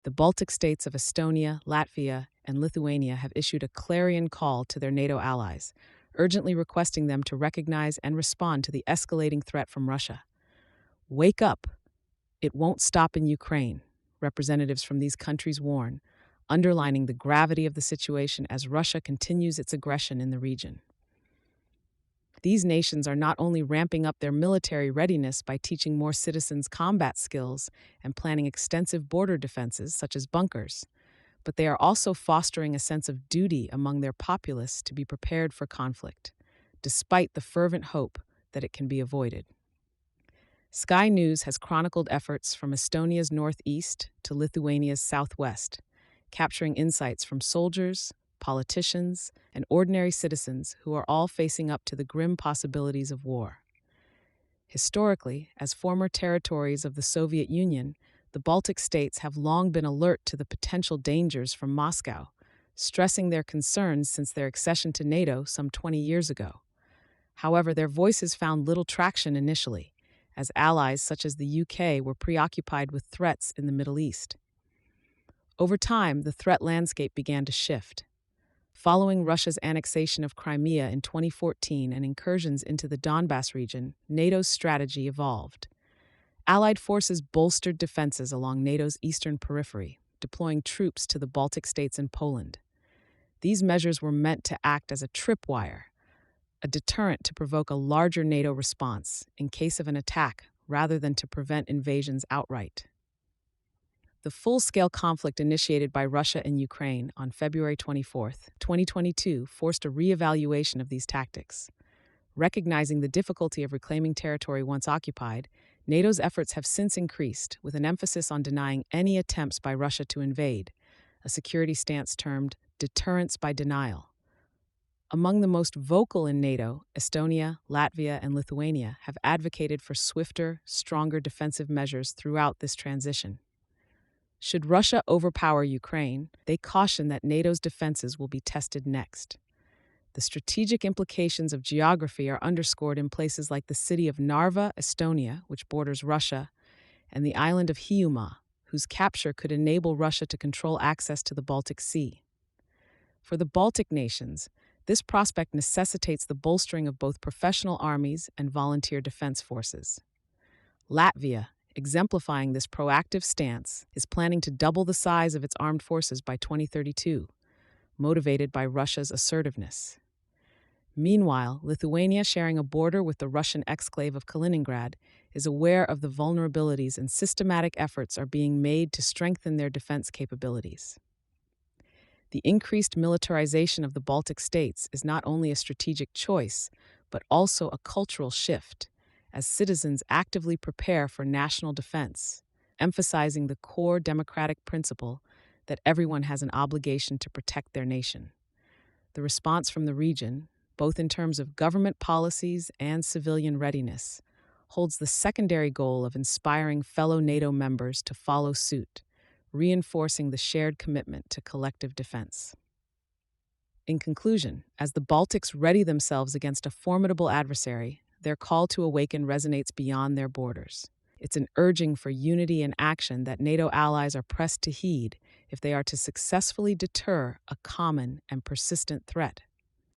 The Baltic States of Estonia, Latvia, and Lithuania have issued a clarion call to their NATO allies, urgently requesting them to recognize and respond to the escalating threat from Russia. Wake up! It won't stop in Ukraine, representatives from these countries warn, underlining the gravity of the situation as Russia continues its aggression in the region. These nations are not only ramping up their military readiness by teaching more citizens combat skills and planning extensive border defenses, such as bunkers, but they are also fostering a sense of duty among their populace to be prepared for conflict, despite the fervent hope that it can be avoided. Sky News has chronicled efforts from Estonia's northeast to Lithuania's southwest, capturing insights from soldiers, politicians, and ordinary citizens who are all facing up to the grim possibilities of war. Historically, as former territories of the Soviet Union, the Baltic states have long been alert to the potential dangers from Moscow, stressing their concerns since their accession to NATO some 20 years ago. However, their voices found little traction initially, as allies such as the UK were preoccupied with threats in the Middle East. Over time, the threat landscape began to shift. Following Russia's annexation of Crimea in 2014 and incursions into the Donbass region, NATO's strategy evolved. Allied forces bolstered defenses along NATO's eastern periphery, deploying troops to the Baltic states and Poland. These measures were meant to act as a tripwire, a deterrent to provoke a larger NATO response in case of an attack rather than to prevent invasions outright. The full-scale conflict initiated by Russia in Ukraine on February 24, 2022, forced a re-evaluation of these tactics. Recognizing the difficulty of reclaiming territory once occupied, NATO's efforts have since increased, with an emphasis on denying any attempts by Russia to invade, a security stance termed deterrence by denial. Among the most vocal in NATO, Estonia, Latvia, and Lithuania have advocated for swifter, stronger defensive measures throughout this transition. Should Russia overpower Ukraine, they caution that NATO's defenses will be tested next. The strategic implications of geography are underscored in places like the city of Narva, Estonia, which borders Russia, and the island of Hiiumaa, whose capture could enable Russia to control access to the Baltic Sea. For the Baltic nations, this prospect necessitates the bolstering of both professional armies and volunteer defense forces. Latvia, exemplifying this proactive stance, is planning to double the size of its armed forces by 2032, motivated by Russia's assertiveness. Meanwhile, Lithuania, sharing a border with the Russian exclave of Kaliningrad, is aware of the vulnerabilities and systematic efforts are being made to strengthen their defense capabilities. The increased militarization of the Baltic states is not only a strategic choice, but also a cultural shift, as citizens actively prepare for national defense, emphasizing the core democratic principle that everyone has an obligation to protect their nation. The response from the region, both in terms of government policies and civilian readiness, holds the secondary goal of inspiring fellow NATO members to follow suit, reinforcing the shared commitment to collective defense. In conclusion, as the Baltics ready themselves against a formidable adversary, their call to awaken resonates beyond their borders. It's an urging for unity and action that NATO allies are pressed to heed if they are to successfully deter a common and persistent threat.